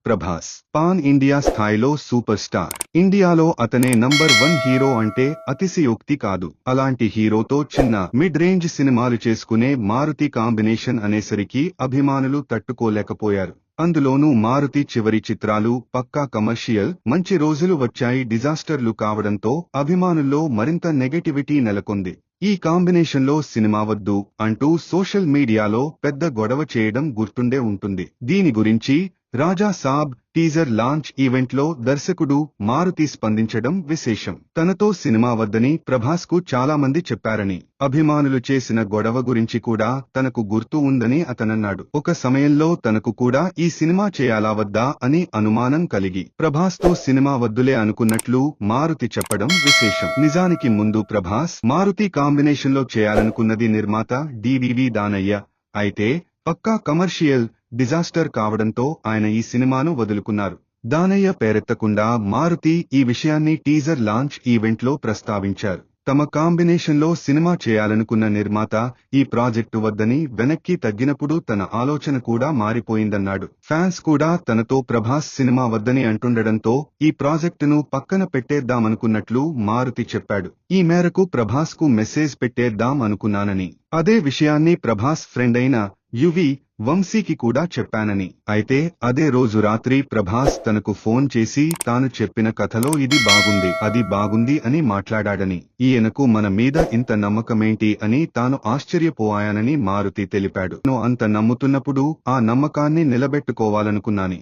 Prabhas pan India స్థాయిలో super star. ఇండియాలో అతనే నంబర్ 1 హీరో అంటే అతిశయోక్తి కాదు. అలాంటి హీరోతో చిన్న మిడ్ రేంజ్ సినిమాలు చేసుకునే మారుతి కాంబినేషన్ అనేసరికి అభిమానులు తట్టుకోలేకపోయారు. అందులోనూ మారుతి చివరి చిత్రాలు పక్కా కమర్షియల్, మంచి రోజులు వచ్చాయి డిజాస్టర్లు కావడంతో అభిమానుల్లో మరింత నెగటివిటీ నెలకొంది. ఈ కాంబినేషన్లో సినిమా వద్దు అంటూ సోషల్ మీడియాలో పెద్ద గొడవ చేయడం గుర్తుండే ఉంటుంది. దీని గురించి రాజా సాబ్ టీజర్ లాంచ్ ఈవెంట్లో దర్శకుడు మారుతి స్పందించడం విశేషం. తనతో సినిమా వద్దని ప్రభాస్ కు చాలా మంది చెప్పారని, అభిమానులు చేసిన గొడవ గురించి కూడా తనకు గుర్తు ఉందని అతనన్నాడు. ఒక సమయంలో తనకు కూడా ఈ సినిమా చేయాలా వద్దా అని అనుమానం కలిగి ప్రభాస్ తో సినిమా వద్దులే అనుకున్నట్లు మారుతి చెప్పడం విశేషం. నిజానికి ముందు ప్రభాస్ మారుతి కాంబినేషన్లో చేయాలనుకున్నది నిర్మాత డివివి దానయ్య. అయితే పక్కా కమర్షియల్ డిజాస్టర్ కావడంతో ఆయన ఈ సినిమాను వదులుకున్నారు. దానయ్య పేరెత్తకుండా మారుతి ఈ విషయాన్ని టీజర్ లాంచ్ ఈవెంట్లో ప్రస్తావించారు. తమ కాంబినేషన్లో సినిమా చేయాలనుకున్న నిర్మాత ఈ ప్రాజెక్టు వద్దని వెనక్కి తగ్గినప్పుడు తన ఆలోచన కూడా మారిపోయిందన్నాడు. ఫ్యాన్స్ కూడా తనతో ప్రభాస్ సినిమా వద్దని అంటుండడంతో ఈ ప్రాజెక్టును పక్కన పెట్టేద్దామనుకున్నట్లు మారుతి చెప్పాడు. ఈ మేరకు ప్రభాస్ కు మెసేజ్ పెట్టేద్దాం అనుకున్నానని, అదే విషయాన్ని ప్రభాస్ ఫ్రెండ్ అయిన యువి వంశీకి కూడా చెప్పానని, అయితే అదే రోజు రాత్రి ప్రభాస్ తనకు ఫోన్ చేసి తాను చెప్పిన కథలో ఇది బాగుంది, అది బాగుంది అని మాట్లాడాడని, ఈయనకు మన మీద ఇంత నమ్మకమేంటి అని తాను ఆశ్చర్యపోయానని మారుతి తెలిపాడు. నేను అంత నమ్ముతున్నప్పుడు ఆ నమ్మకాన్ని నిలబెట్టుకోవాలనుకున్నాని.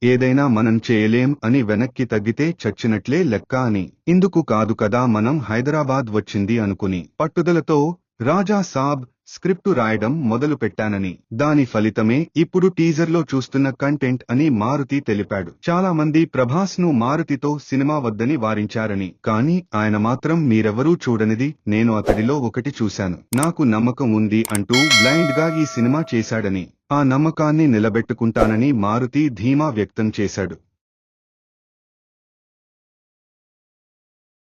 ఏదైనా మనం చేయలేం అని వెనక్కి తగ్గితే చచ్చినట్లే లెక్క అని. ఇందుకు కాదు కదా మనం హైదరాబాద్ వచ్చింది అనుకుని పట్టుదలతో రాజా సాబ్ స్క్రిప్టు రాయడం మొదలు పెట్టానని, దాని ఫలితమే ఇప్పుడు టీజర్లో చూస్తున్న కంటెంట్ అని మారుతి తెలిపాడు. చాలా మంది ప్రభాస్ ను మారుతితో సినిమా వద్దని వారించారని, కానీ ఆయన మాత్రం మీరెవరూ చూడనిది నేను అతడిలో ఒకటి చూశాను, నాకు నమ్మకం ఉంది అంటూ బ్లైండ్ గా ఈ సినిమా చేశాడని, ఆ నమ్మకాన్ని నిలబెట్టుకుంటానని మారుతి ధీమా వ్యక్తం చేశాడు.